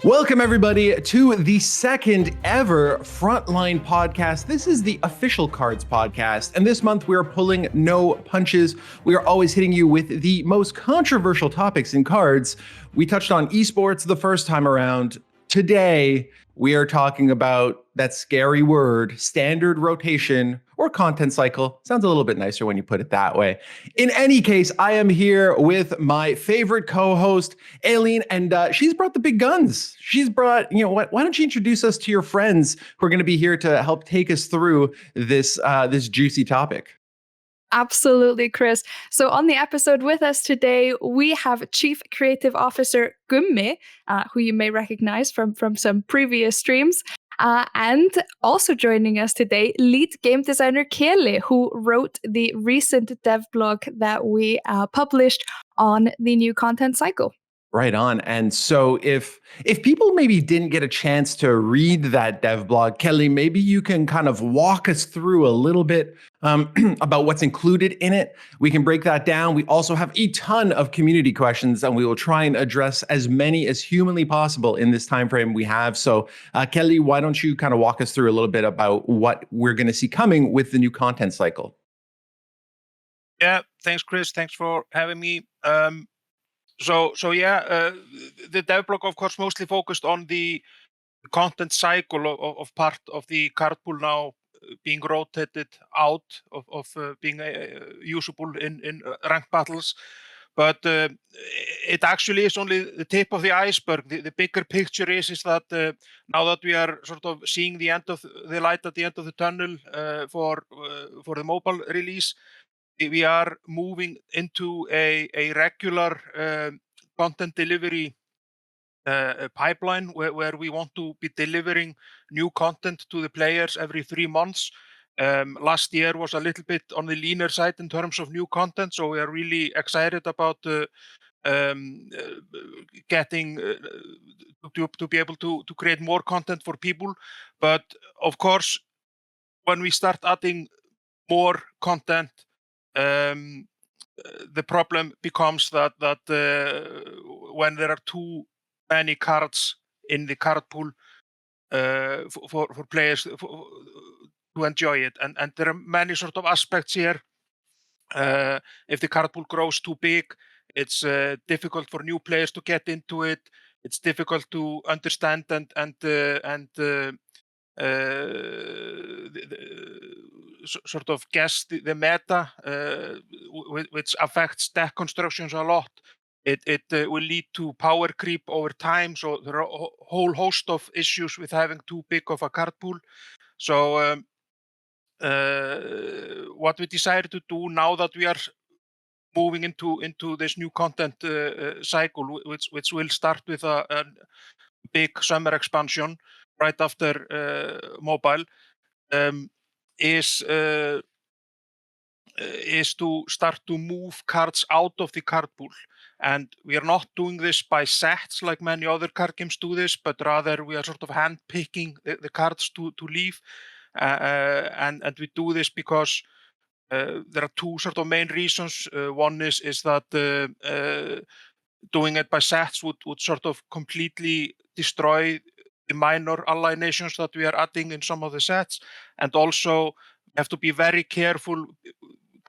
Welcome, everybody, to the second ever Frontline podcast. This is the official KARDS podcast, and this month we are pulling no punches. We are always hitting you with the most controversial topics in KARDS. We touched on esports the first time around. Today, we are talking about that scary word, standard rotation or content cycle. Sounds a little bit nicer when you put it that way. In any case, I am here with my favorite co-host, Elin, and she's brought the big guns. She's brought, why don't you introduce us to your friends who are going to be here to help take us through this juicy topic? Absolutely, Chris. So on the episode with us today, we have Chief Creative Officer Gummi, who you may recognize from some previous streams. And also joining us today, lead game designer Keli, who wrote the recent dev blog that we published on the new content cycle. Right on. And so if people maybe didn't get a chance to read that dev blog, Keli, maybe you can kind of walk us through a little bit about what's included in it. We can break that down. We also have a ton of community questions, and we will try and address as many as humanly possible in this time frame we have. So Keli, why don't you kind of walk us through a little bit about what we're going to see coming with the new content cycle? Yeah, thanks, Chris. Thanks for having me. The dev blog, of course, mostly focused on the content cycle of part of the card pool now being rotated out of being usable in ranked battles. But it actually is only the tip of the iceberg. The bigger picture is that now that we are sort of seeing the end of the light at the end of the tunnel for the mobile release, we are moving into a regular content delivery pipeline where we want to be delivering new content to the players every 3 months. Last year was a little bit on the leaner side in terms of new content, so we are really excited about getting to be able to create more content for people. But of course, when we start adding more content, the problem becomes that when there are too many cards in the card pool for players to enjoy it, and there are many sort of aspects here. If the card pool grows too big, it's difficult for new players to get into it. It's difficult to understand and sort of guess the meta, which affects deck constructions a lot. It will lead to power creep over time. So there are a whole host of issues with having too big of a card pool. So what we decided to do now that we are moving into this new content cycle, which will start with a big summer expansion right after mobile, is to start to move cards out of the card pool. And we are not doing this by sets like many other card games do this, but rather we are sort of hand-picking the cards to leave. And we do this because there are two sort of main reasons. One is that doing it by sets would sort of completely destroy the minor ally nations that we are adding in some of the sets. And also we have to be very careful.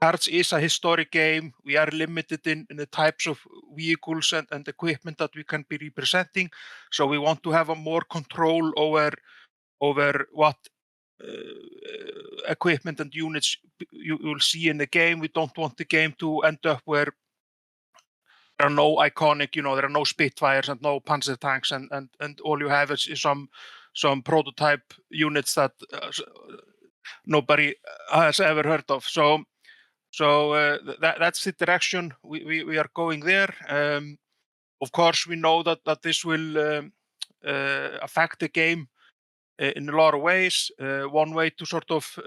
Cards is a historic game. We are limited in the types of vehicles and equipment that we can be representing. So we want to have a more control over what equipment and units you will see in the game. We don't want the game to end up where there are no iconic, there are no Spitfires and no Panzer tanks, and all you have is some prototype units that nobody has ever heard of. So that's the direction we are going there. Of course, we know that this will affect the game in a lot of ways. One way to sort of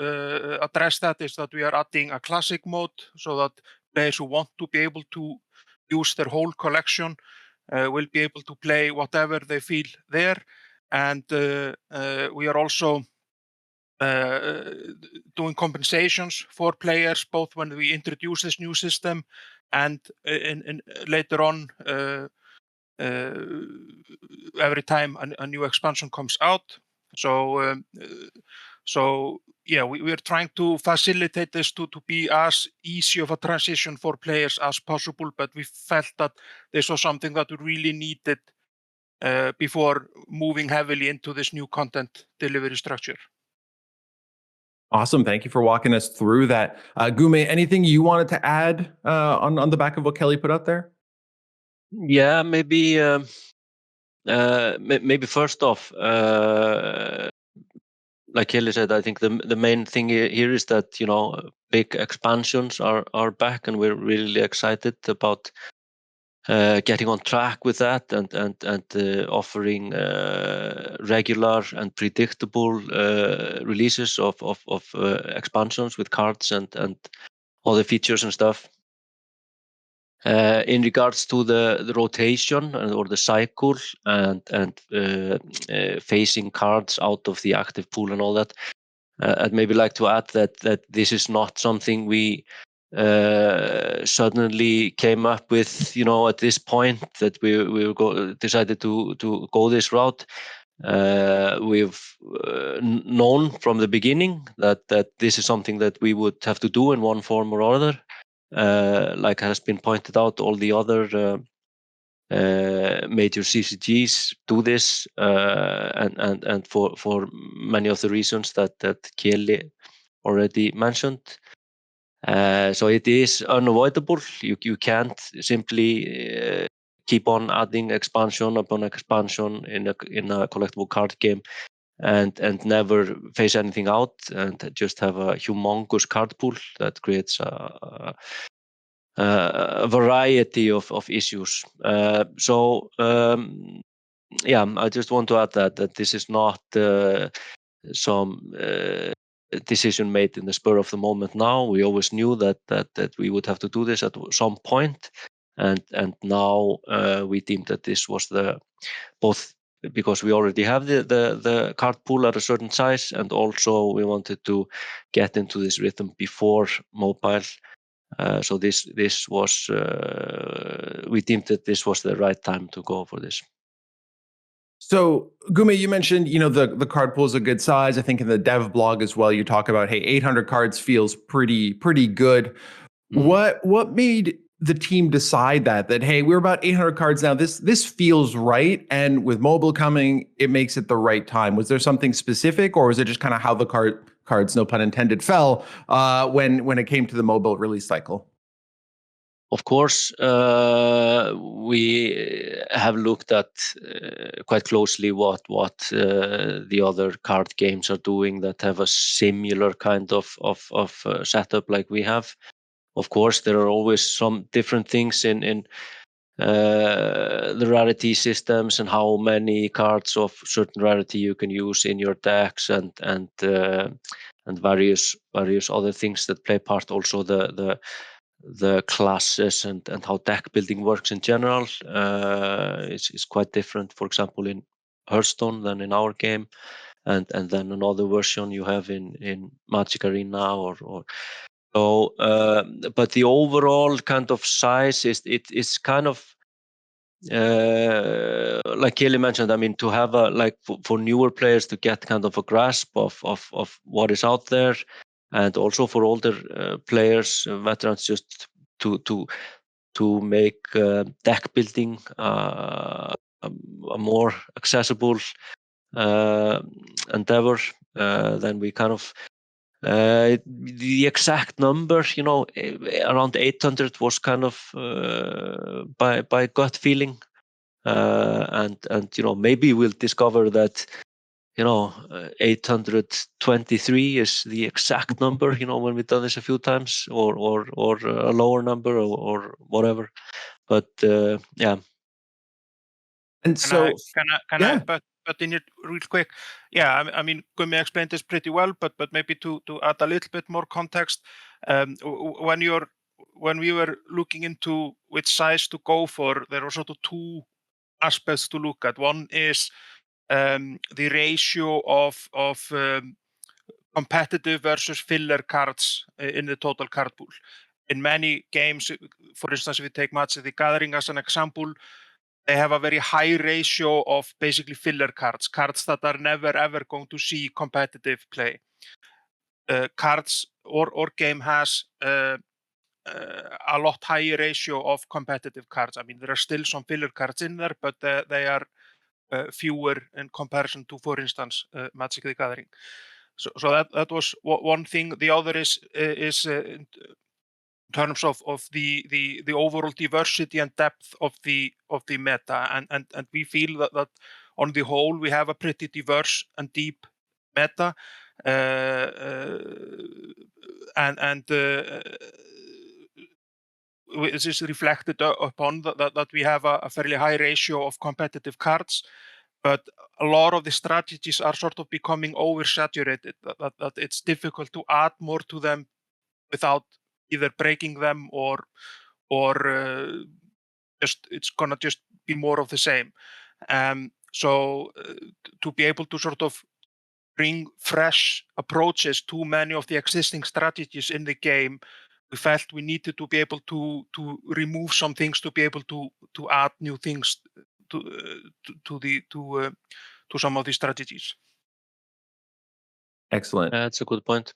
address that is that we are adding a classic mode so that players who want to be able to use their whole collection will be able to play whatever they feel there. And we are also doing compensations for players, both when we introduce this new system and later on every time a new expansion comes out. So yeah, we are trying to facilitate this to be as easy of a transition for players as possible, but we felt that this was something that we really needed before moving heavily into this new content delivery structure. Awesome. Thank you for walking us through that. Gummi, anything you wanted to add on the back of what Keli put out there? Yeah, maybe first off, like Keli said, I think the main thing here is that big expansions are back, and we're really excited about getting on track with that and offering regular and predictable releases of expansions with cards and other features and stuff. In regards to the rotation or the cycle and phasing cards out of the active pool and all that, I'd maybe like to add that this is not something we suddenly came up with, at this point, that we decided to go this route. We've known from the beginning that this is something that we would have to do in one form or other. Like has been pointed out, all the other major CCGs do this, and for many of the reasons that Keli already mentioned. So it is unavoidable. You can't simply keep on adding expansion upon expansion in a collectible card game and never phase anything out and just have a humongous card pool that creates a variety of issues. Yeah, I just want to add that this is not some decision made in the spur of the moment. Now we always knew that we would have to do this at some point, and now we deemed that this was both because we already have the card pool at a certain size, and also we wanted to get into this rhythm before mobile. So this was we deemed that this was the right time to go for this. So Gummi, you mentioned, the card pool is a good size. I think in the dev blog as well, you talk about, hey, 800 cards feels pretty good. Mm-hmm. What made the team decide that hey, we're about 800 cards now. This feels right, and with mobile coming, it makes it the right time. Was there something specific, or was it just kind of how the cards, no pun intended, fell when it came to the mobile release cycle? Of course, we have looked at quite closely what the other card games are doing that have a similar kind of setup like we have. Of course, there are always some different things in the rarity systems and how many cards of certain rarity you can use in your decks and various other things that play part. Also the classes and how deck building works in general is quite different, for example, in Hearthstone than in our game, and then another version you have in Magic Arena or so. But the overall kind of size is kind of like Keli mentioned. I mean, to have for newer players to get kind of a grasp of what is out there. And also for older players, veterans, just to make deck building a more accessible endeavor. Then we kind of the exact number, around 800 was kind of by gut feeling, and maybe we'll discover that 823 is the exact number, when we've done this a few times, or a lower number or whatever. But yeah. And so can I but in it real quick? Yeah, I mean, Gummi explained this pretty well, but maybe to add a little bit more context, when we were looking into which size to go for, there were sort of two aspects to look at. One is the ratio of competitive versus filler cards in the total card pool. In many games, for instance, if we take Magic the Gathering as an example, they have a very high ratio of basically filler cards that are never ever going to see competitive play. Cards or game has a lot higher ratio of competitive cards. I mean, there are still some filler cards in there, but they are fewer in comparison to, for instance, Magic the Gathering. So that was one thing. The other is in terms of the overall diversity and depth of the meta, and we feel that on the whole we have a pretty diverse and deep meta, and this is reflected upon that we have a fairly high ratio of competitive cards, but a lot of the strategies are sort of becoming oversaturated, that it's difficult to add more to them without either breaking them or just it's gonna just be more of the same. So to be able to sort of bring fresh approaches to many of the existing strategies in the game, we felt we needed to be able to remove some things to be able to add new things to some of these strategies. Excellent. That's a good point.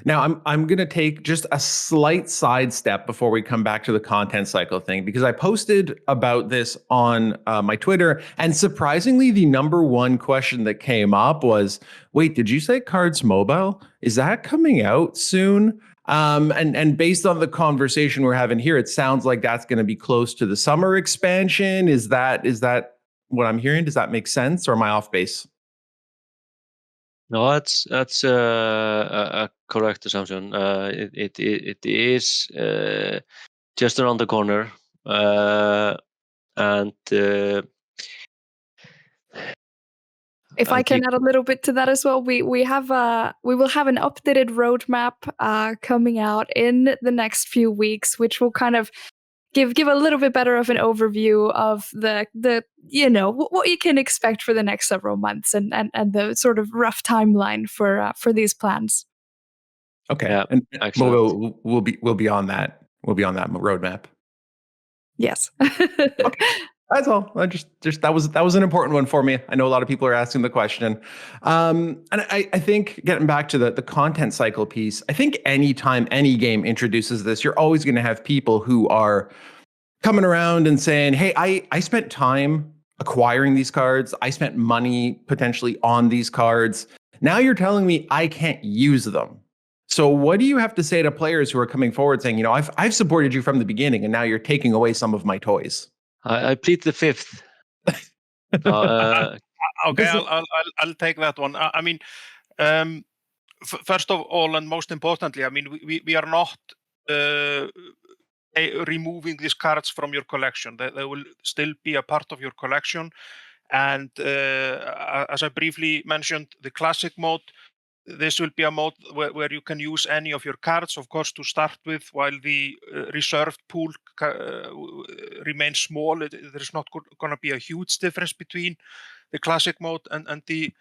Now, I'm going to take just a slight sidestep before we come back to the content cycle thing, because I posted about this on my Twitter, and surprisingly, the number one question that came up was, wait, did you say KARDS Mobile? Is that coming out soon? And based on the conversation we're having here, it sounds like that's going to be close to the summer expansion. Is that what I'm hearing? Does that make sense, or am I off base? No, that's a correct assumption. It is just around the corner, and if I can add a little bit to that as well, we will have an updated roadmap coming out in the next few weeks, which will kind of give a little bit better of an overview of the what you can expect for the next several months and the sort of rough timeline for these plans. Okay, yeah, and we'll be on that. We'll be on that roadmap. Yes. Okay. That's all. I just that was an important one for me. I know a lot of people are asking the question. And I think getting back to the content cycle piece, I think anytime any game introduces this, you're always going to have people who are coming around and saying, hey, I spent time acquiring these cards. I spent money potentially on these cards. Now you're telling me I can't use them. So what do you have to say to players who are coming forward saying, I've supported you from the beginning and now you're taking away some of my toys? I plead the fifth. Okay, I'll take that one. I mean, first of all, and most importantly, I mean, we are not removing these cards from your collection. They will still be a part of your collection. And as I briefly mentioned, the classic mode, this will be a mode where you can use any of your cards, of course, to start with, while the reserved pool remains small. There's not going to be a huge difference between the classic mode and the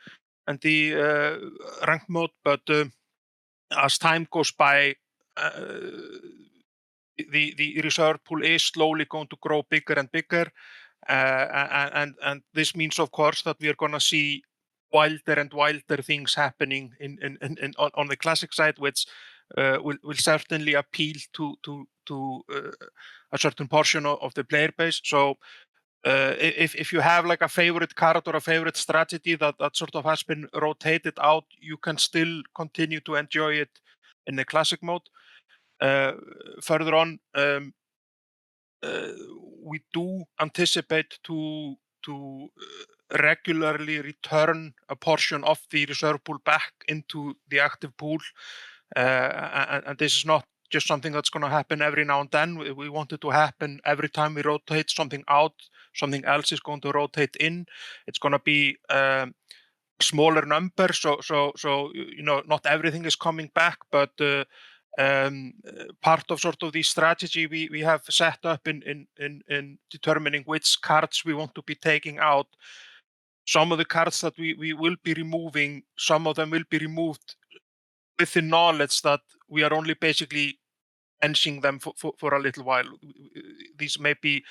ranked mode. But as time goes by, the reserved pool is slowly going to grow bigger and bigger. And this means, of course, that we are going to see wilder and wilder things happening on the classic side, which will certainly appeal to a certain portion of the player base. So if you have like a favorite card or a favorite strategy that sort of has been rotated out, you can still continue to enjoy it in the classic mode. Further on, we do anticipate to regularly return a portion of the reserve pool back into the active pool, and this is not just something that's going to happen every now and then. We want it to happen every time we rotate something out, something else is going to rotate in. It's going to be a smaller number, so not everything is coming back, but part of sort of the strategy we have set up in determining which cards we want to be taking out. Some of the cards that we will be removing, some of them will be removed with the knowledge that we are only basically benching them for a little while. These may be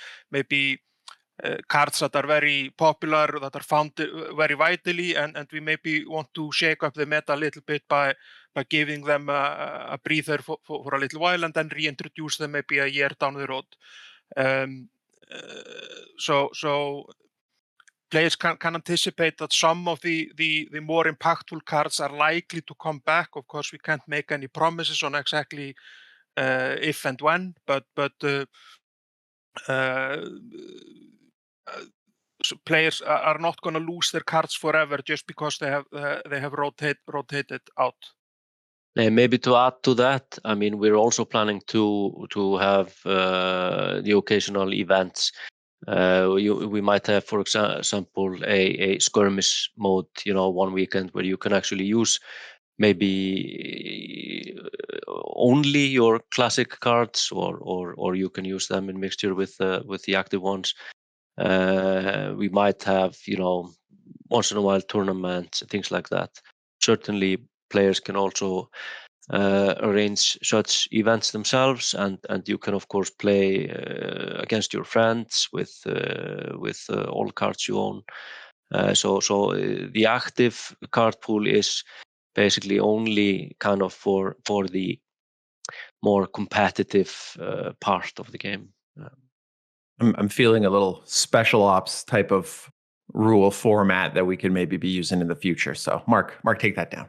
cards that are very popular, that are found very widely, and we maybe want to shake up the meta a little bit by giving them a breather for a little while, and then reintroduce them maybe a year down the road. So players can anticipate that some of the more impactful cards are likely to come back. Of course, we can't make any promises on exactly if and when, but so players are not going to lose their cards forever just because they have rotated out. And maybe to add to that, I mean, we're also planning to have the occasional events. We might have, for example, a skirmish mode, one weekend where you can actually use maybe only your classic cards, or you can use them in mixture with the active ones. We might have, once in a while tournaments, things like that. Certainly, players can also arrange such events themselves, and you can of course play against your friends with all cards you own. So the active card pool is basically only kind of for the more competitive part of the game. I'm feeling a little special ops type of rule format that we can maybe be using in the future. So Mark, take that down.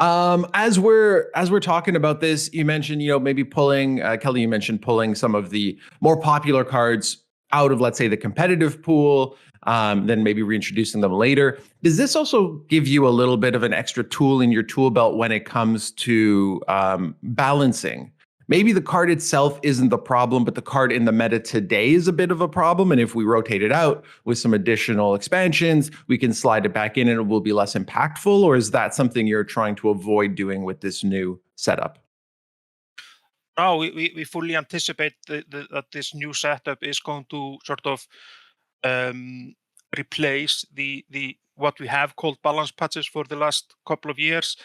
As we're talking about this, you mentioned, maybe pulling, Keli, you mentioned pulling some of the more popular cards out of, let's say, the competitive pool, then maybe reintroducing them later. Does this also give you a little bit of an extra tool in your tool belt when it comes to balancing? Maybe the card itself isn't the problem, but the card in the meta today is a bit of a problem. And if we rotate it out with some additional expansions, we can slide it back in and it will be less impactful? Or is that something you're trying to avoid doing with this new setup? No, we fully anticipate that this new setup is going to sort of replace the what we have called balance patches for the last couple of years.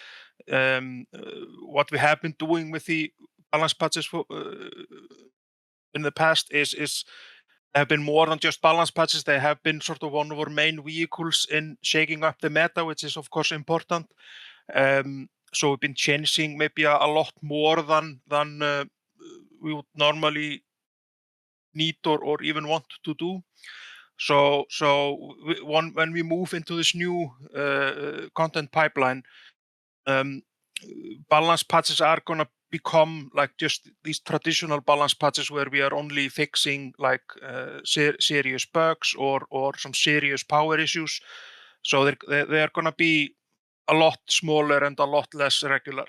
What we have been doing with the balance patches in the past is have been more than just balance patches. They have been sort of one of our main vehicles in shaking up the meta, which is of course important. So we've been changing maybe a lot more than we would normally need or even want to do. So when we move into this new content pipeline, balance patches are going to become like just these traditional balance patches where we are only fixing like serious bugs or some serious power issues. So they're going to be a lot smaller and a lot less regular.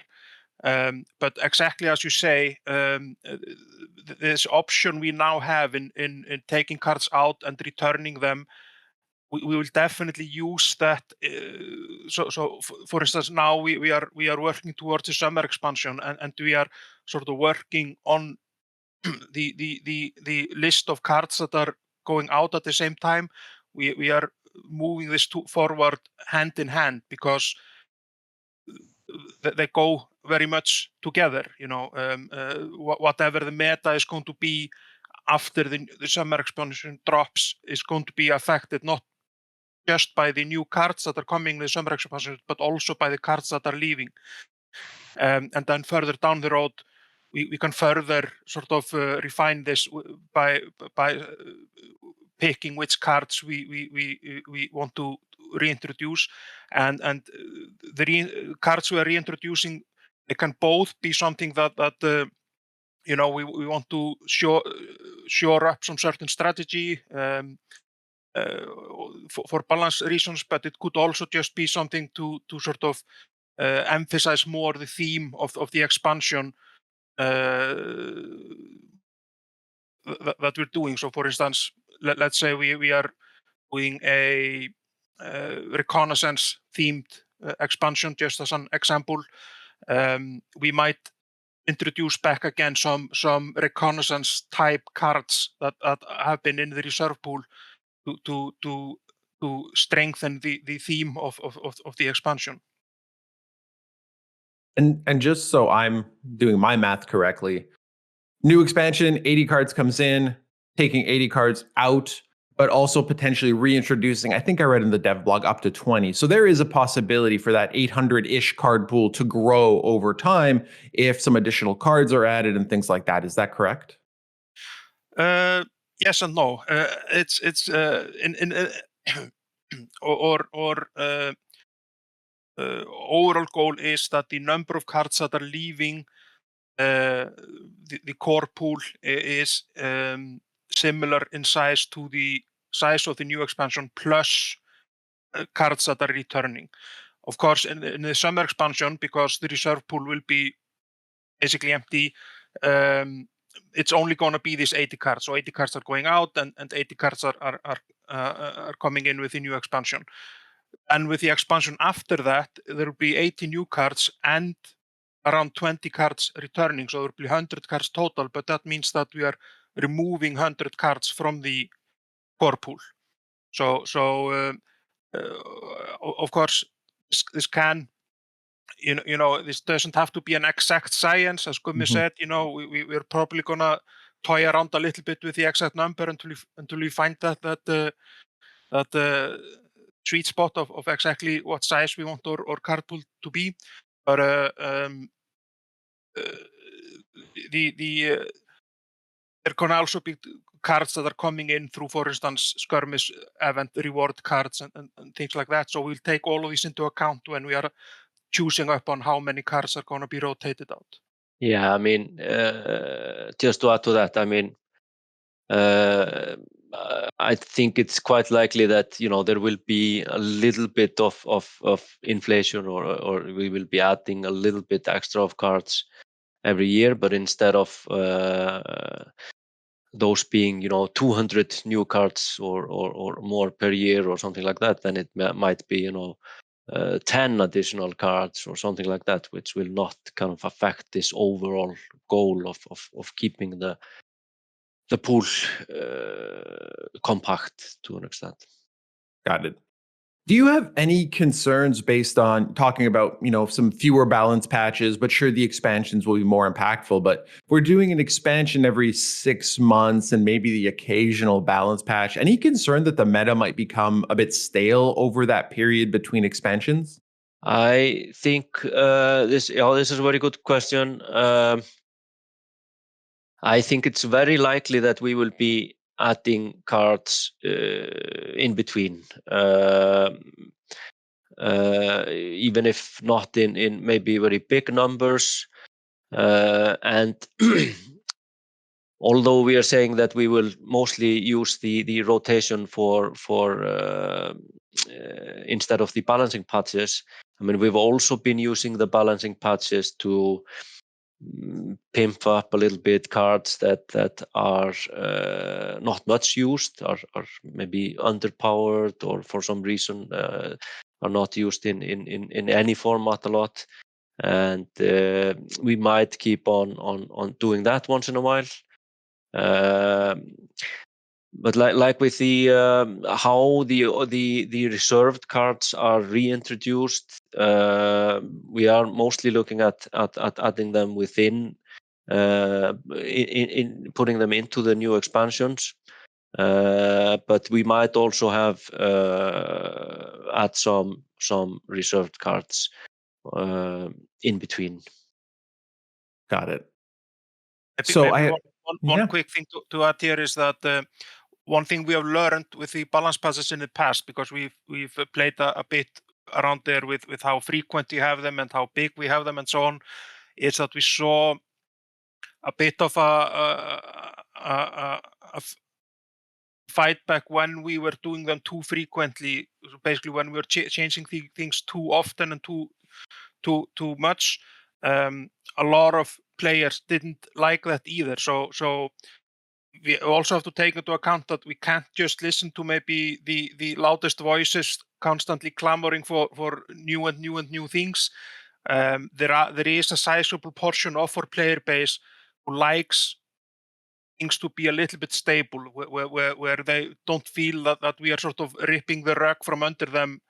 But exactly as you say, this option we now have in taking cards out and returning them, we will definitely use that. So for instance, now we are working towards the summer expansion, and we are sort of working on the list of cards that are going out at the same time. We are moving this forward hand in hand because they go very much together. Whatever the meta is going to be after the summer expansion drops is going to be affected not just by the new cards that are coming in the summer expansion, but also by the cards that are leaving. And then further down the road, we can further sort of refine this by picking which cards we want to reintroduce, and the cards we are reintroducing, it can both be something that we want to shore up some certain strategy for balance reasons, but it could also just be something to sort of emphasize more the theme of the expansion that we're doing. So for instance, let's say we are doing a reconnaissance themed expansion, just as an example. We might introduce back again some reconnaissance type cards that have been in the reserve pool to strengthen the theme of the expansion. And just so I'm doing my math correctly, new expansion, 80 cards comes in, taking 80 cards out. but also potentially reintroducing, I think I read in the dev blog, up to 20. So there is a possibility for that 800-ish card pool to grow over time if some additional cards are added and things like that. Is that correct? Yes and no. It's overall goal is that the number of cards that are leaving the core pool is similar in size to the size of the new expansion plus cards that are returning. Of course, in the summer expansion, because the reserve pool will be basically empty, it's only going to be these 80 cards. So 80 cards are going out, and 80 cards are coming in with the new expansion. And with the expansion after that, there will be 80 new cards and around 20 cards returning. So there will be 100 cards total, but that means that we are removing 100 cards from the core pool. So of course, this can, this doesn't have to be an exact science, as Gummi said. We're probably gonna toy around a little bit with the exact number until we find that sweet spot of exactly what size we want our card pool to be. But there can also be cards that are coming in through, for instance, skirmish event reward cards and things like that. So we'll take all of these into account when we are choosing up on how many cards are going to be rotated out. Yeah, I mean, just to add to that, I mean, I think it's quite likely that there will be a little bit of inflation, or we will be adding a little bit extra of cards every year, but instead of those being 200 new cards or more per year or something like that, then it might be 10 additional cards or something like that, which will not kind of affect this overall goal of keeping the pool compact to an extent. Got it. Do you have any concerns based on talking about, some fewer balance patches, but sure, the expansions will be more impactful, but we're doing an expansion every 6 months and maybe the occasional balance patch. Any concern that the meta might become a bit stale over that period between expansions? I think this is a very good question. I think it's very likely that we will be adding cards in between, even if not in maybe very big numbers. And although we are saying that we will mostly use the rotation for instead of the balancing patches, I mean, we've also been using the balancing patches to pimp up a little bit cards that are not much used, are maybe underpowered, or for some reason are not used in any format a lot, and we might keep on doing that once in a while. But like with the how the reserved cards are reintroduced, we are mostly looking at adding them within, in putting them into the new expansions. But we might also have add some reserved cards in between. Got it. So one quick thing to add here is that one thing we have learned with the balance passes in the past, because we've played a bit around there with how frequent we have them and how big we have them and so on, is that we saw a bit of a fight back when we were doing them too frequently. Basically, when we were changing things too often and too much. A lot of players didn't like that either. So we also have to take into account that we can't just listen to maybe the loudest voices constantly clamoring for new things. There is a sizable portion of our player base who likes things to be a little bit stable, where they don't feel that we are sort of ripping the rug from under them,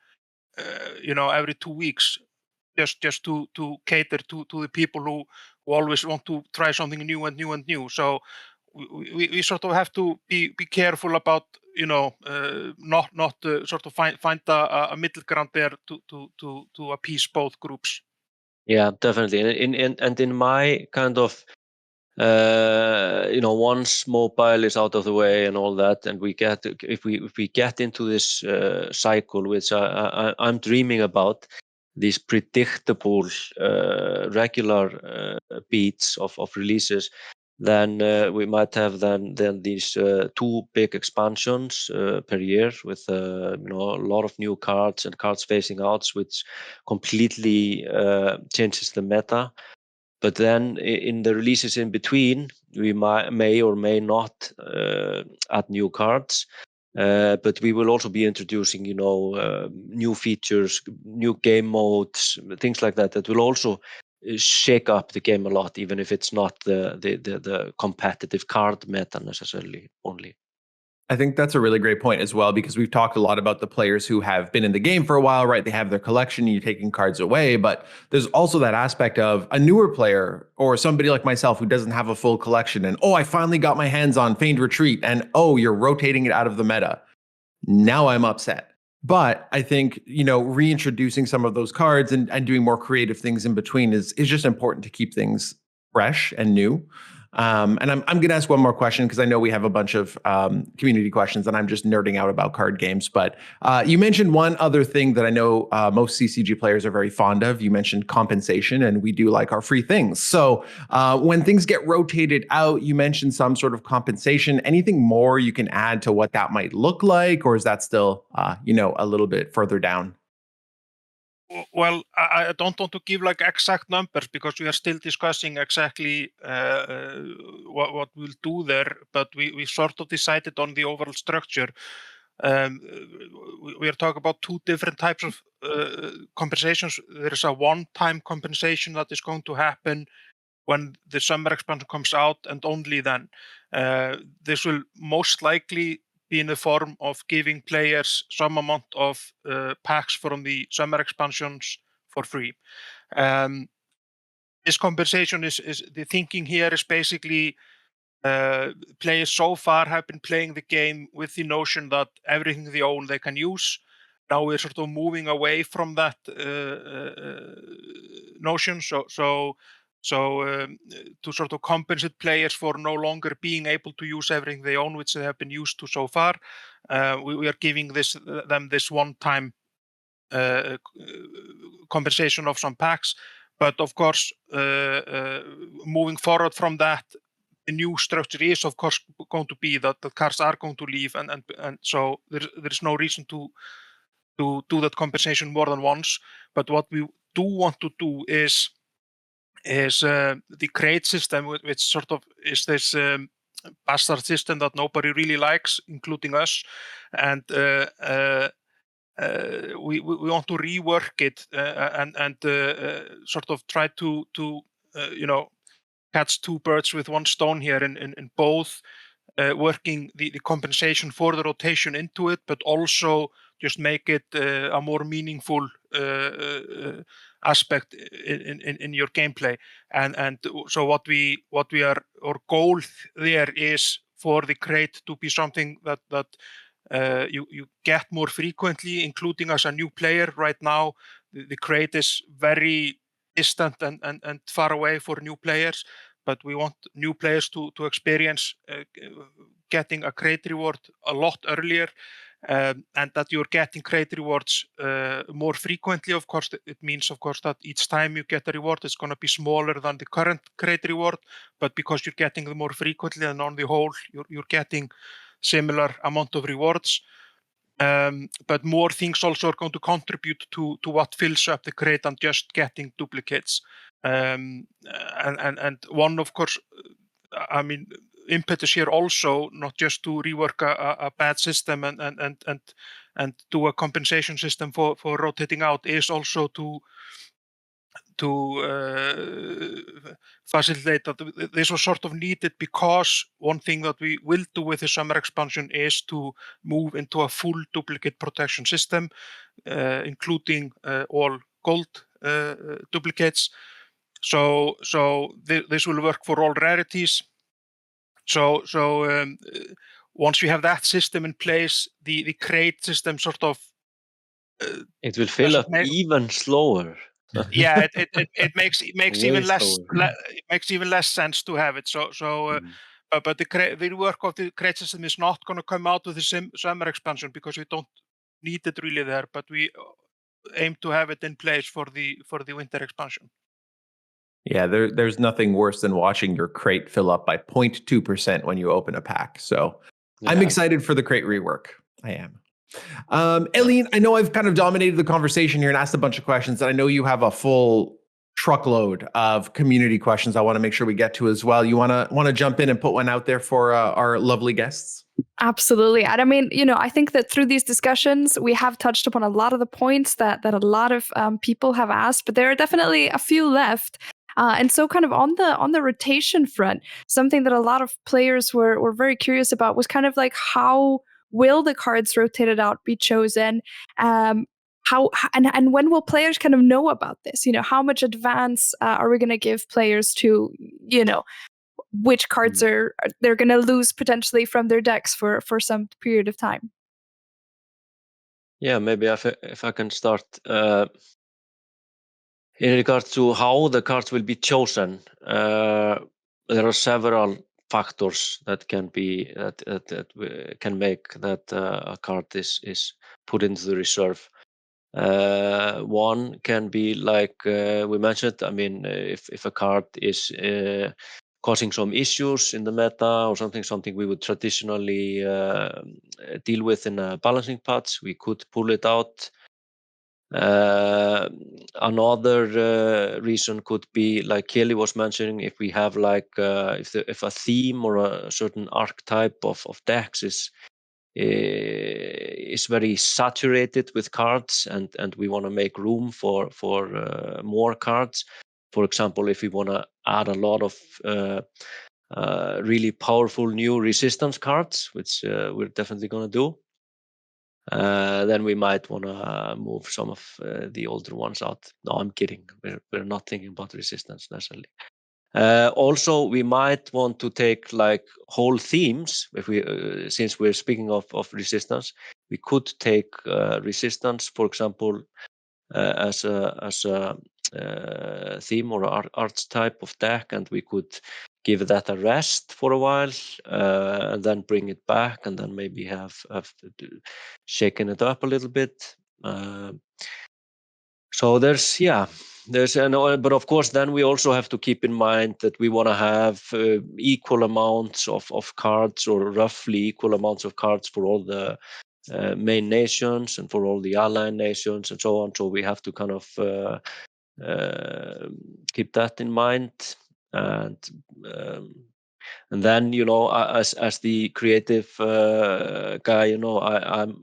every 2 weeks, just to cater to the people who always want to try something new. So we sort of have to be careful about not sort of find a middle ground there to appease both groups. Yeah, definitely. And in my kind of once mobile is out of the way and all that, and if we get into this cycle, which I'm dreaming about, these predictable regular beats of releases, then we might have then these 2 big expansions per year with a lot of new cards and cards phasing out, which completely changes the meta. But then in the releases in between, we may or may not add new cards. But we will also be introducing, new features, new game modes, things like that will also shake up the game a lot, even if it's not the competitive card meta necessarily only. I think that's a really great point as well, because we've talked a lot about the players who have been in the game for a while, right? They have their collection, you're taking cards away, but there's also that aspect of a newer player or somebody like myself who doesn't have a full collection and, I finally got my hands on Feigned Retreat and, you're rotating it out of the meta. Now I'm upset. But I think, reintroducing some of those cards and doing more creative things in between is just important to keep things fresh and new. And I'm going to ask one more question because I know we have a bunch of community questions and I'm just nerding out about card games. But you mentioned one other thing that I know most CCG players are very fond of. You mentioned compensation, and we do like our free things. So when things get rotated out, you mentioned some sort of compensation. Anything more you can add to what that might look like? Or is that still, a little bit further down? Well, I don't want to give like exact numbers because we are still discussing exactly what we'll do there, but we sort of decided on the overall structure. We are talking about 2 different types of compensations. There is a one-time compensation that is going to happen when the summer expansion comes out, and only then. This will most likely be in the form of giving players some amount of packs from the summer expansions for free. This compensation is the thinking here is basically players so far have been playing the game with the notion that everything they own they can use. Now we're sort of moving away from that notion. So to sort of compensate players for no longer being able to use everything they own, which they have been used to so far, we are giving them this one-time compensation of some packs. But of course, moving forward from that, the new structure is of course going to be that the cards are going to leave, and so there's no reason to do that compensation more than once. But what we do want to do is the crate system, which sort of is this bastard system that nobody really likes, including us, and we want to rework it and sort of try to catch 2 birds with 1 stone here in both working the compensation for the rotation into it, but also just make it a more meaningful aspect in your gameplay. And so what we are, our goal there is for the crate to be something that you get more frequently, including as a new player. Right now, the crate is very distant and far away for new players, but we want new players to experience getting a crate reward a lot earlier, and that you're getting crate rewards more frequently. Of course, it means, of course, that each time you get a reward, it's going to be smaller than the current crate reward, but because you're getting them more frequently, and on the whole, you're getting similar amount of rewards. But more things also are going to contribute to what fills up the crate than just getting duplicates. And one, of course, I mean, impetus here also, not just to rework a bad system and do a compensation system for rotating out, is also to facilitate that. This was sort of needed because one thing that we will do with the summer expansion is to move into a full duplicate protection system, including all gold duplicates. So this will work for all rarities. So once we have that system in place, the crate system sort of it will fill up even slower. Yeah, it makes even less slower. it makes even less sense to have it. But the rework of the crate system is not going to come out with the summer expansion because we don't need it really there. But we aim to have it in place for the winter expansion. Yeah, there's nothing worse than watching your crate fill up by 0.2% when you open a pack. So I'm excited for the crate rework. I am. Elin, I know I've kind of dominated the conversation here and asked a bunch of questions, and I know you have a full truckload of community questions I want to make sure we get to as well. You want to jump in and put one out there for our lovely guests? Absolutely. And I mean, I think that through these discussions, we have touched upon a lot of the points that a lot of people have asked, but there are definitely a few left. And so kind of on the rotation front, something that a lot of players were very curious about was kind of like, how will the cards rotated out be chosen? How and when will players kind of know about this? How much advance are we going to give players to, which cards they're going to lose potentially from their decks for some period of time? Yeah, maybe if I can start. In regards to how the cards will be chosen, there are several factors that can make that a card is put into the reserve. One can be like we mentioned. I mean, if a card is causing some issues in the meta or something we would traditionally deal with in a balancing patch, we could pull it out. Another reason could be, like Keli was mentioning, if we have like if a theme or a certain archetype of decks is very saturated with cards, and we want to make room for more cards. For example, if we want to add a lot of really powerful new resistance cards, which we're definitely going to do, then we might want to move some of the older ones out. No, I'm kidding. We're not thinking about resistance necessarily. Also, we might want to take like whole themes. If we, since we're speaking of resistance, we could take resistance, for example, as a theme or arts type of deck, and we could give that a rest for a while, and then bring it back, and then maybe have shaken it up a little bit. So but of course, then we also have to keep in mind that we want to have equal amounts of cards, or roughly equal amounts of cards for all the main nations and for all the allied nations and so on. So we have to kind of keep that in mind, and then as the creative guy, I'm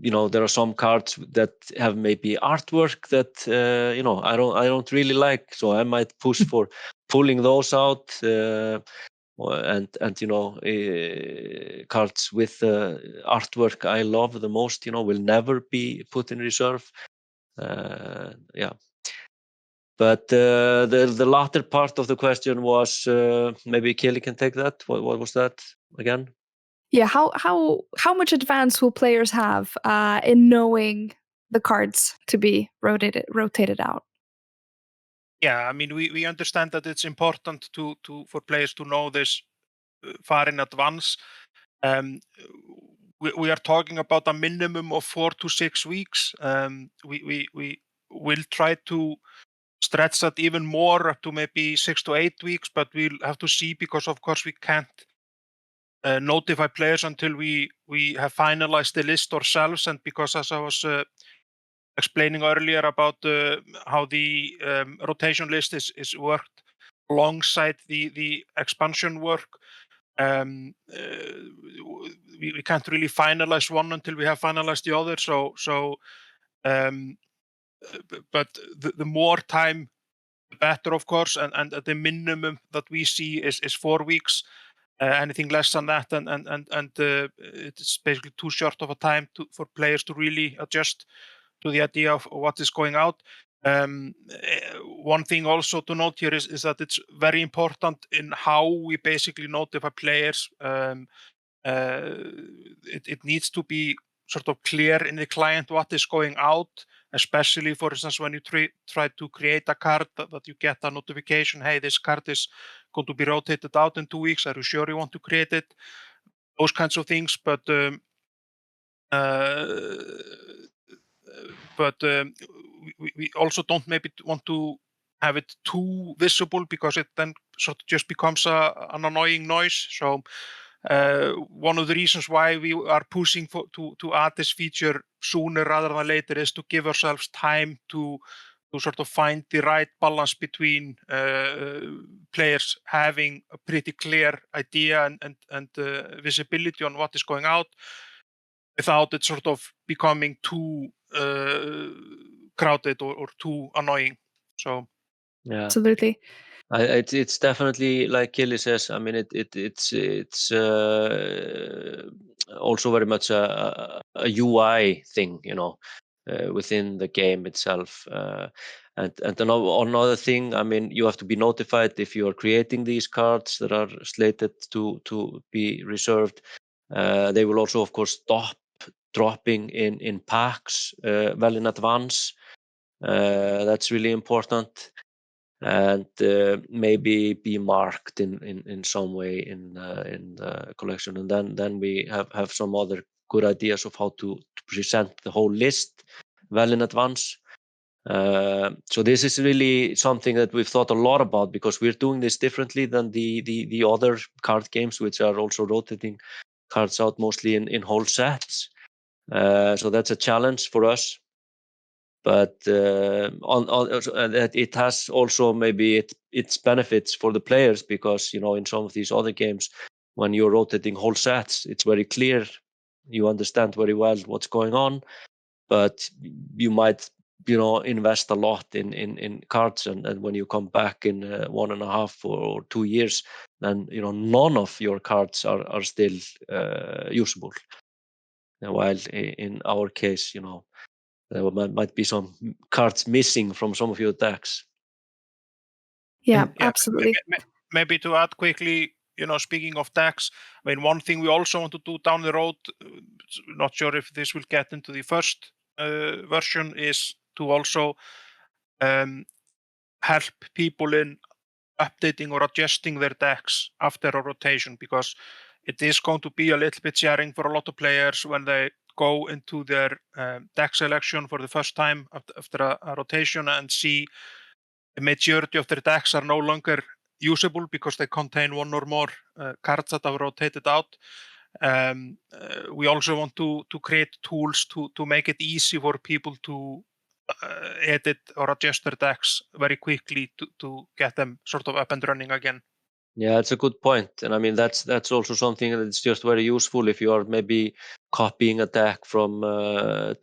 there are some cards that have maybe artwork that I don't really like, so I might push for pulling those out, and cards with artwork I love the most will never be put in reserve. But the latter part of the question was, maybe Keli can take that. What was that again? Yeah, how much advance will players have in knowing the cards to be rotated out? Yeah, I mean, we understand that it's important for players to know this far in advance. We are talking about a minimum of 4 to 6 weeks. We will try to stretch that even more up to maybe 6 to 8 weeks, but we'll have to see, because of course we can't notify players until we have finalized the list ourselves, and because, as I was explaining earlier about how the rotation list is worked alongside the expansion work, we can't really finalize one until we have finalized the other. But the more time, the better, of course, and the minimum that we see is 4 weeks. Anything less than that, and it's basically too short of a time for players to really adjust to the idea of what is going out. One thing also to note here is that it's very important in how we basically notify players. it needs to be sort of clear in the client what is going out, especially, for instance, when you try to create a card that you get a notification, hey, this card is going to be rotated out in 2 weeks. Are you sure you want to create it? Those kinds of things, but we also don't maybe want to have it too visible, because it then sort of just becomes an annoying noise. So one of the reasons why we are pushing to add this feature sooner rather than later is to give ourselves time to sort of find the right balance between players having a pretty clear idea and visibility on what is going out, without it sort of becoming too crowded or too annoying. So Yeah. Absolutely. It's definitely, like Keli says. I mean, it's also very much a UI thing, within the game itself. And another thing, I mean, you have to be notified if you are creating these cards that are slated to be reserved. They will also, of course, stop dropping in packs well in advance. That's really important. And maybe be marked in some way in the collection, and then we have some other good ideas of how to present the whole list well in advance. So this is really something that we've thought a lot about, because we're doing this differently than the other card games, which are also rotating cards out mostly in whole sets. So that's a challenge for us. But it has also maybe its benefits for the players, because in some of these other games, when you're rotating whole sets, it's very clear, you understand very well what's going on, but you might invest a lot in cards, and when you come back in 1.5 or 2 years, then none of your cards are still usable. While in our case, there might be some cards missing from some of your decks. Yeah, And, absolutely. Maybe to add quickly, speaking of decks, I mean, one thing we also want to do down the road, not sure if this will get into the first version, is to also help people in updating or adjusting their decks after a rotation, because it is going to be a little bit jarring for a lot of players when they go into their deck selection for the first time after a rotation and see the majority of their decks are no longer usable because they contain one or more cards that have rotated out. We also want to create tools to make it easy for people to edit or adjust their decks very quickly to get them sort of up and running again. Yeah, it's a good point. And I mean, that's also something that's just very useful if you are maybe copying a deck from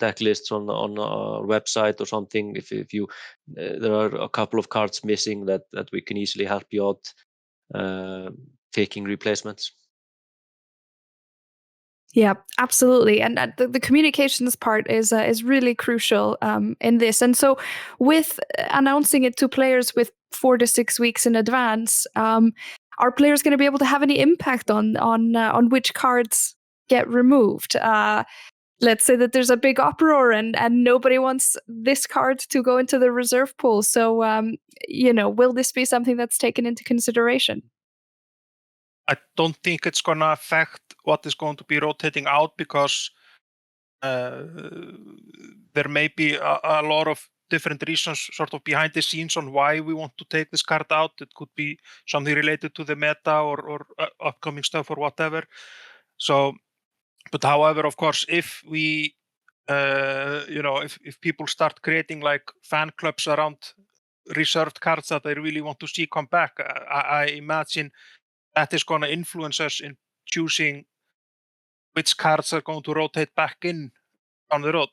deck lists on a website or something. If you there are a couple of cards missing, that we can easily help you out taking replacements. Yeah, absolutely. And the communications part is really crucial in this. And so, with announcing it to players with 4 to 6 weeks in advance, are players going to be able to have any impact on which cards get removed? Let's say that there's a big uproar and nobody wants this card to go into the reserve pool. So, will this be something that's taken into consideration? I don't think it's going to affect what is going to be rotating out, because there may be a lot of different reasons sort of behind the scenes on why we want to take this card out. It could be something related to the meta or upcoming stuff or whatever. So, but however, of course, if we, if people start creating like fan clubs around reserved cards that they really want to see come back, I imagine that is going to influence us in choosing which cards are going to rotate back in on the road.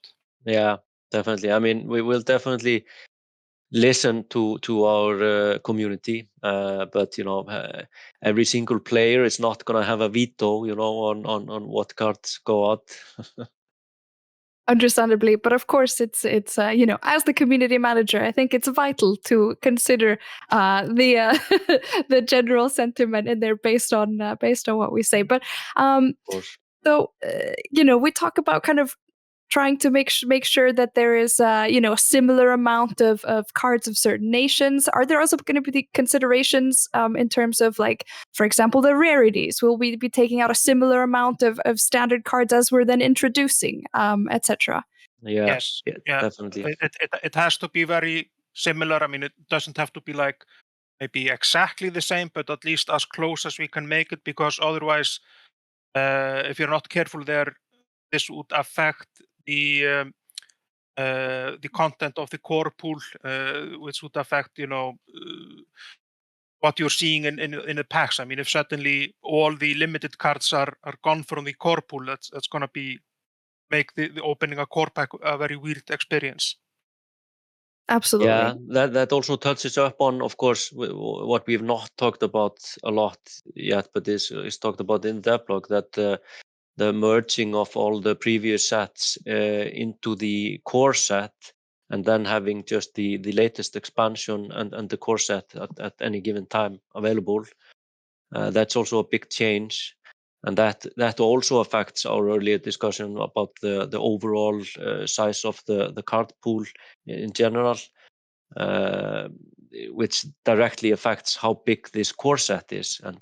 Yeah, definitely. I mean, we will definitely listen to our community, but every single player is not going to have a veto, on what cards go out. Understandably, but of course, it's as the community manager, I think it's vital to consider the the general sentiment in there based on what we say. But Of course. so we talk about kind of trying to make sure that there is a similar amount of cards of certain nations. Are there also going to be the considerations in terms of, like, for example, the rarities? Will we be taking out a similar amount of standard cards as we're then introducing, etc.? Yeah, Yes, yeah, definitely. it has to be very similar. I mean, it doesn't have to be like maybe exactly the same, but at least as close as we can make it, because otherwise, if you're not careful there, this would affect the content of the core pool, which would affect what you're seeing in the packs. I mean, if suddenly all the limited cards are gone from the core pool, that's gonna make the opening a core pack a very weird experience. Absolutely. Yeah, that also touches up on, of course, what we've not talked about a lot yet, but is talked about in the blog, that the merging of all the previous sets into the core set, and then having just the latest expansion and the core set at any given time available. That's also a big change, and that also affects our earlier discussion about the overall size of the card pool in general, which directly affects how big this core set is, and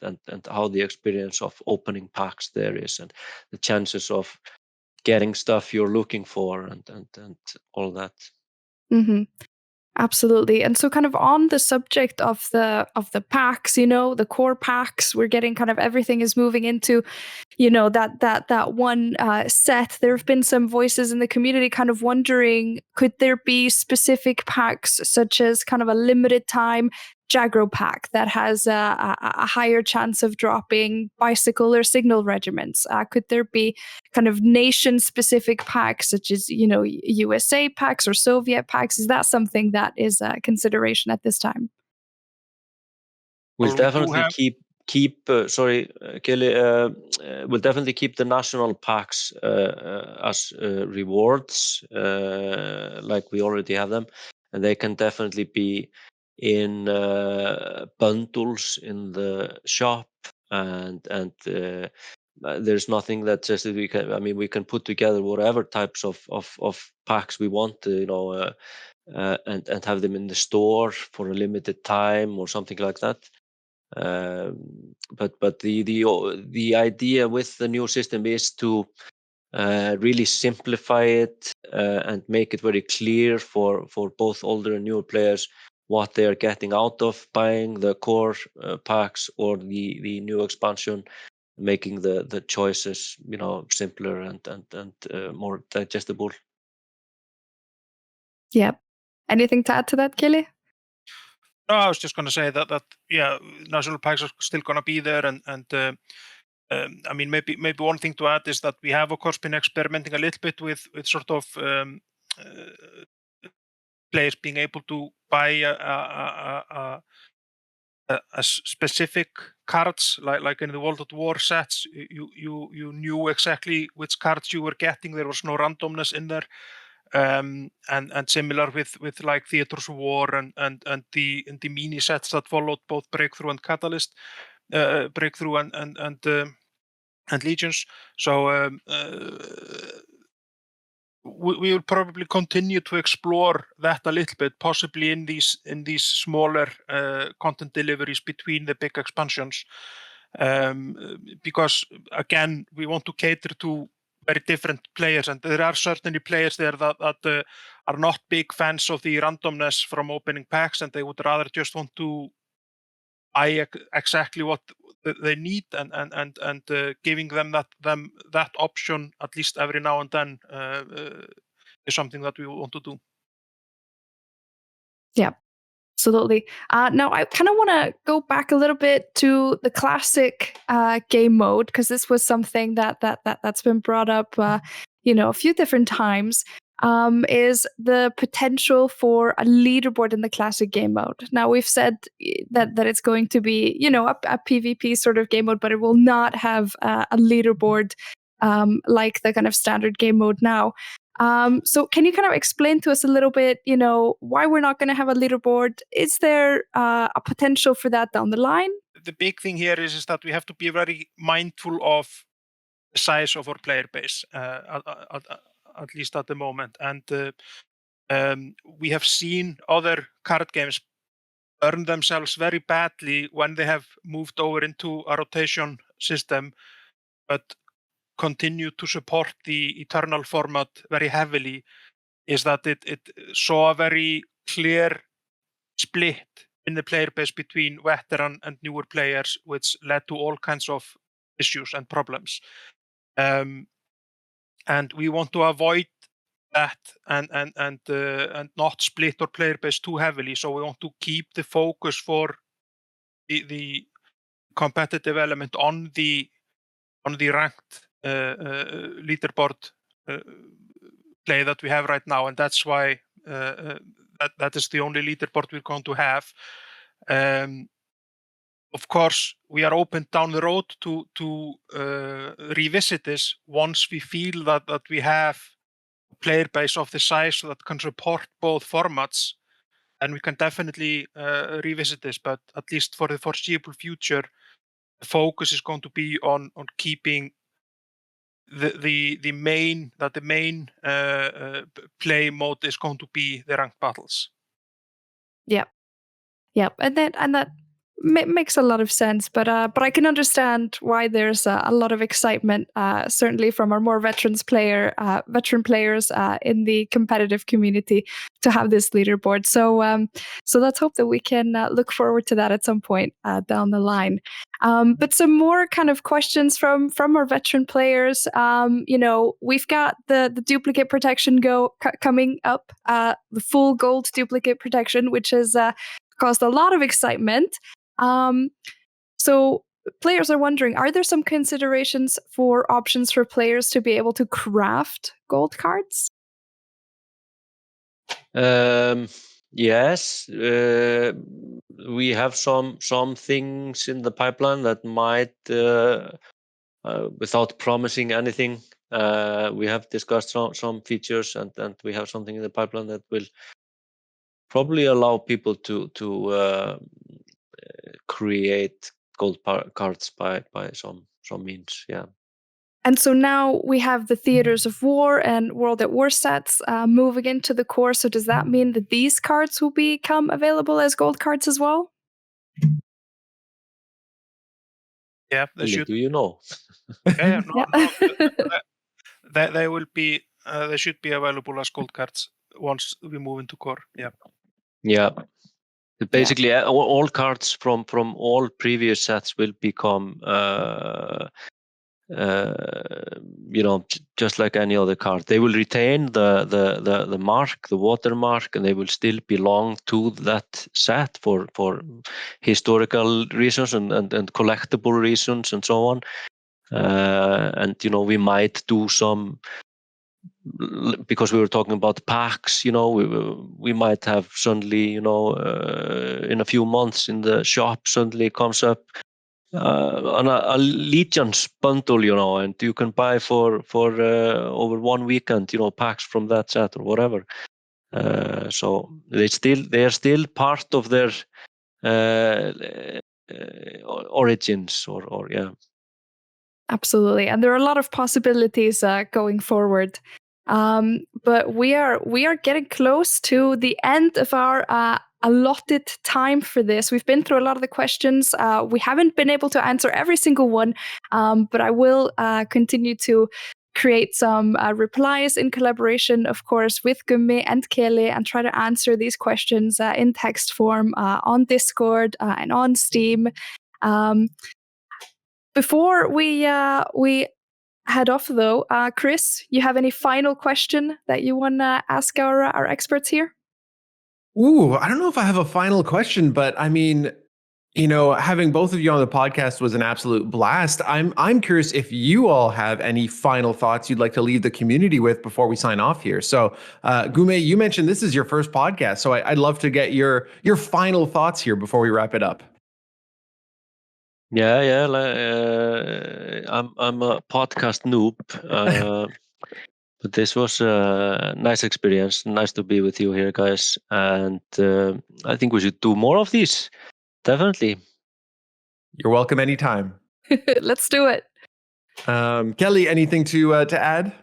how the experience of opening packs there is, and the chances of getting stuff you're looking for, and all that. Mm-hmm. Absolutely. And so, kind of on the subject of the packs, the core packs, we're getting kind of everything is moving into, that one set. There have been some voices in the community kind of wondering, could there be specific packs, such as kind of a limited time Jagro pack that has a higher chance of dropping bicycle or signal regiments? Could there be kind of nation-specific packs, such as USA packs or Soviet packs? Is that something that is a consideration at this time? We'll Well, we do definitely have keep Kelly. We'll definitely keep the national packs as rewards, like we already have them, and they can definitely be in bundles in the shop, and there's nothing that says that we can. I mean, we can put together whatever types of packs we want, and have them in the store for a limited time or something like that. But the idea with the new system is to really simplify it, and make it very clear for both older and newer players what they are getting out of buying the core packs or the new expansion, making the choices simpler and more digestible. Yeah. Anything to add to that, Keli? No, I was just going to say that yeah, national packs are still going to be there, and I mean, maybe one thing to add is that we have, of course, been experimenting a little bit with sort of players being able to buy a specific cards, like in the World of WaW sets. You knew exactly which cards you were getting. There was no randomness in there. And similar with like Theaters of War and the mini sets that followed both Breakthrough and Catalyst, Breakthrough and Legions. So we will probably continue to explore that a little bit, possibly in these smaller content deliveries between the big expansions, because again, we want to cater to very different players, and there are certainly players there that are not big fans of the randomness from opening packs, and they would rather just want to buy exactly what they need, and giving them that option at least every now and then is something that we want to do. Yeah. Absolutely. Now, I kind of want to go back a little bit to the classic game mode, because this was something that's been brought up, a few different times. Is the potential for a leaderboard in the classic game mode? Now, we've said that it's going to be, a PvP sort of game mode, but it will not have a leaderboard like the kind of standard game mode now. So can you kind of explain to us a little bit, why we're not going to have a leaderboard? Is there a potential for that down the line? The big thing here is that we have to be very mindful of the size of our player base, at least at the moment. And we have seen other card games burn themselves very badly when they have moved over into a rotation system, but continue to support the Eternal format very heavily, is that it saw a very clear split in the player base between veteran and newer players, which led to all kinds of issues and problems. And we want to avoid that and not split our player base too heavily. So we want to keep the focus for the competitive element on the ranked leaderboard play that we have right now, and that's why that is the only leaderboard we're going to have. Of course, we are open down the road to revisit this once we feel that we have a player base of the size that can support both formats, and we can definitely revisit this. But at least for the foreseeable future, the focus is going to be on keeping the main play mode is going to be the ranked battles. Yep, and that makes a lot of sense. But I can understand why there's a lot of excitement, certainly from our more veteran players in the competitive community to have this leaderboard. So let's hope that we can look forward to that at some point down the line. But some more kind of questions from our veteran players. We've got the duplicate protection coming up, the full gold duplicate protection, which has caused a lot of excitement. So players are wondering, are there some considerations for options for players to be able to craft gold cards? Yes, we have some things in the pipeline that might, without promising anything, we have discussed some features, and we have something in the pipeline that will probably allow people to create gold cards by some means. Yeah. And so now we have the Theaters of War and World at War sets moving into the core. So does that mean that these cards will become available as gold cards as well? Yeah, they should. Do you know? Yeah, no, they will be. They should be available as gold cards once we move into core. Yeah. Yeah. Basically, all cards from all previous sets will become, just like any other card. They will retain the mark, the watermark, and they will still belong to that set for historical reasons and collectible reasons and so on. And we might do some, because we were talking about packs, we might have suddenly, in a few months in the shop, suddenly comes up on a Legions bundle, and you can buy for over one weekend, packs from that set or whatever. So they are still part of their origins, or yeah. Absolutely, and there are a lot of possibilities going forward. But we are getting close to the end of our allotted time for this. We've been through a lot of the questions. We haven't been able to answer every single one, but I will continue to create some replies in collaboration, of course, with Gummi and Keli, and try to answer these questions in text form on Discord and on Steam. Before we head off, though, Chris, you have any final question that you want to ask our experts here? Ooh, I don't know if I have a final question, but I mean, having both of you on the podcast was an absolute blast. I'm curious if you all have any final thoughts you'd like to leave the community with before we sign off here. So, Gummi, you mentioned this is your first podcast, so I'd love to get your final thoughts here before we wrap it up. Yeah. I'm a podcast noob, But this was a nice experience. Nice to be with you here, guys. And I think we should do more of these. Definitely. You're welcome anytime. Let's do it. Keli, anything to add?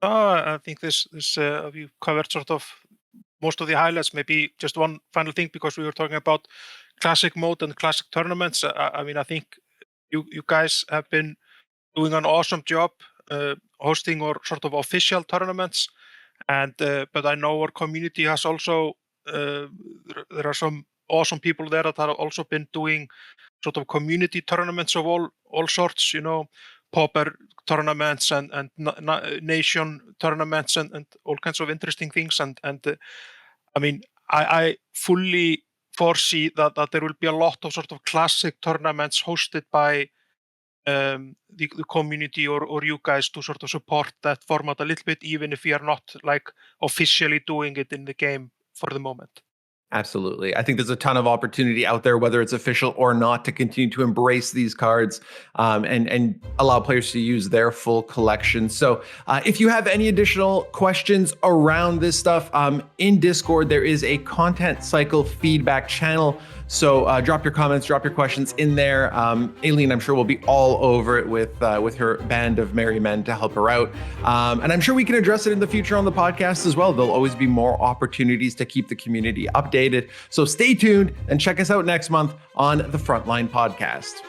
I think this we covered sort of most of the highlights. Maybe just one final thing, because we were talking about classic mode and classic tournaments. I mean, I think you guys have been doing an awesome job hosting or sort of official tournaments, and but I know our community has also there are some awesome people there that have also been doing sort of community tournaments of all sorts, you know, pauper tournaments and nation tournaments and all kinds of interesting things. And I mean, I fully foresee that there will be a lot of sort of classic tournaments hosted by the community or you guys to sort of support that format a little bit, even if we are not like officially doing it in the game for the moment. Absolutely. I think there's a ton of opportunity out there, whether it's official or not, to continue to embrace these cards and allow players to use their full collection. So if you have any additional questions around this stuff, in Discord, there is a content cycle feedback channel. So drop your comments, drop your questions in there. Elin, I'm sure, will be all over it with her band of merry men to help her out. And I'm sure we can address it in the future on the podcast as well. There'll always be more opportunities to keep the community updated. So stay tuned and check us out next month on the Frontline podcast.